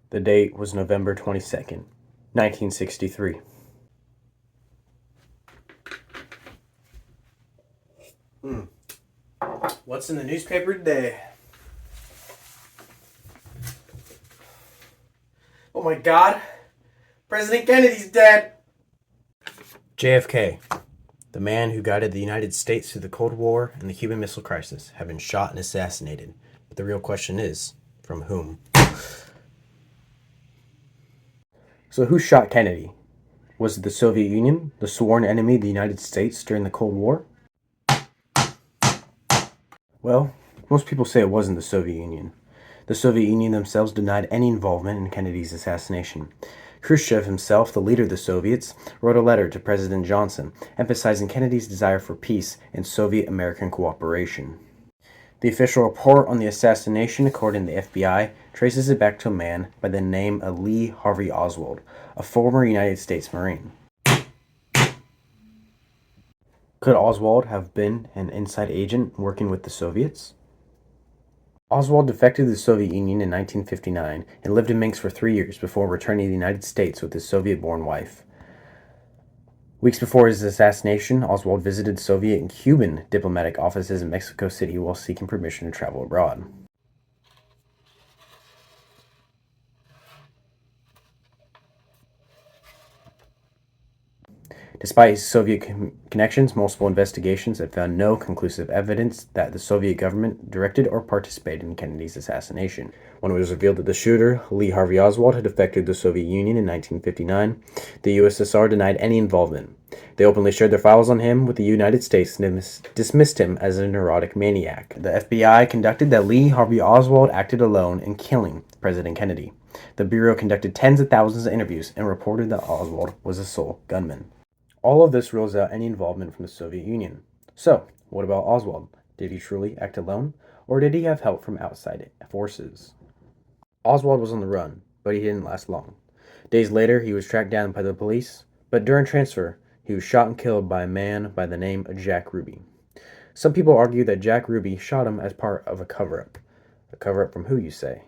The date was November 22nd, 1963. What's in the newspaper today? Oh my God! President Kennedy's dead! JFK, the man who guided the United States through the Cold War and the Cuban Missile Crisis, have been shot and assassinated. But the real question is, from whom? So who shot Kennedy? Was it the Soviet Union, the sworn enemy of the United States during the Cold War? Well, most people say it wasn't the Soviet Union. The Soviet Union themselves denied any involvement in Kennedy's assassination. Khrushchev himself, the leader of the Soviets, wrote a letter to President Johnson emphasizing Kennedy's desire for peace and Soviet-American cooperation. The official report on the assassination, according to the FBI, traces it back to a man by the name of Lee Harvey Oswald, a former United States Marine. Could Oswald have been an inside agent working with the Soviets? Oswald defected to the Soviet Union in 1959 and lived in Minsk for 3 years before returning to the United States with his Soviet-born wife. Weeks before his assassination, Oswald visited Soviet and Cuban diplomatic offices in Mexico City while seeking permission to travel abroad. Despite his Soviet connections, multiple investigations have found no conclusive evidence that the Soviet government directed or participated in Kennedy's assassination. When it was revealed that the shooter, Lee Harvey Oswald, had defected to the Soviet Union in 1959, the USSR denied any involvement. They openly shared their files on him with the United States and dismissed him as a neurotic maniac. The FBI conducted that Lee Harvey Oswald acted alone in killing President Kennedy. The Bureau conducted tens of thousands of interviews and reported that Oswald was the sole gunman. All of this rules out any involvement from the Soviet Union. So, what about Oswald? Did he truly act alone, or did he have help from outside forces? Oswald was on the run, but he didn't last long. Days later, he was tracked down by the police, but during transfer, he was shot and killed by a man by the name of Jack Ruby. Some people argue that Jack Ruby shot him as part of a cover-up. A cover-up from who, you say?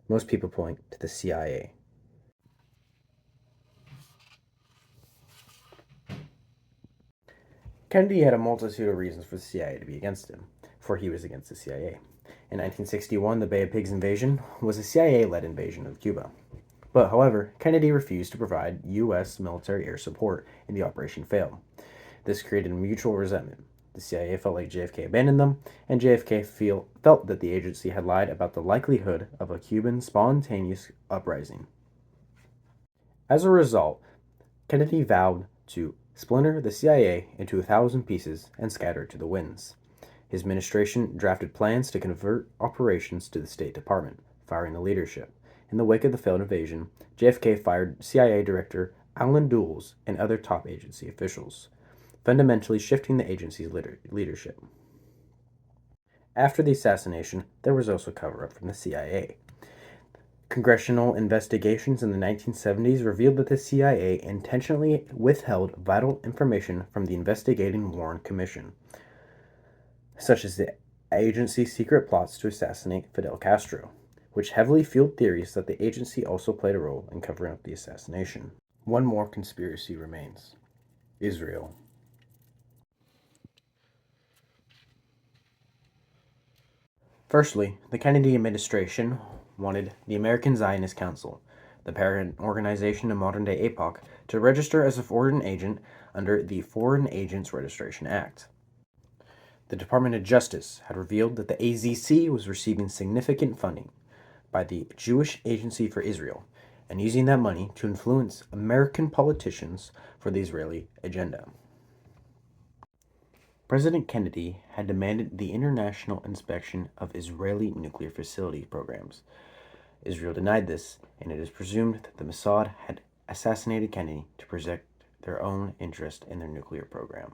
Most people point to the CIA. Kennedy had a multitude of reasons for the CIA to be against him, for he was against the CIA. In 1961, the Bay of Pigs invasion was a CIA-led invasion of Cuba. But, however, Kennedy refused to provide U.S. military air support, and the operation failed. This created mutual resentment. The CIA felt like JFK abandoned them, and JFK felt that the agency had lied about the likelihood of a Cuban spontaneous uprising. As a result, Kennedy vowed to splinter the CIA into 1,000 pieces and scatter it to the winds. His administration drafted plans to convert operations to the State Department, firing the leadership. In the wake of the failed invasion, JFK fired CIA Director Alan Dulles and other top agency officials, fundamentally shifting the agency's leadership. After the assassination, there was also cover-up from the CIA. Congressional investigations in the 1970s revealed that the CIA intentionally withheld vital information from the investigating Warren Commission, such as the agency's secret plots to assassinate Fidel Castro, which heavily fueled theories that the agency also played a role in covering up the assassination. One more conspiracy remains: Israel. Firstly, the Kennedy administration wanted the American Zionist Council, the parent organization of modern-day AIPAC, to register as a foreign agent under the Foreign Agents Registration Act. The Department of Justice had revealed that the AZC was receiving significant funding by the Jewish Agency for Israel and using that money to influence American politicians for the Israeli agenda. President Kennedy had demanded the international inspection of Israeli nuclear facility programs. Israel denied this, and it is presumed that the Mossad had assassinated Kennedy to protect their own interest in their nuclear program.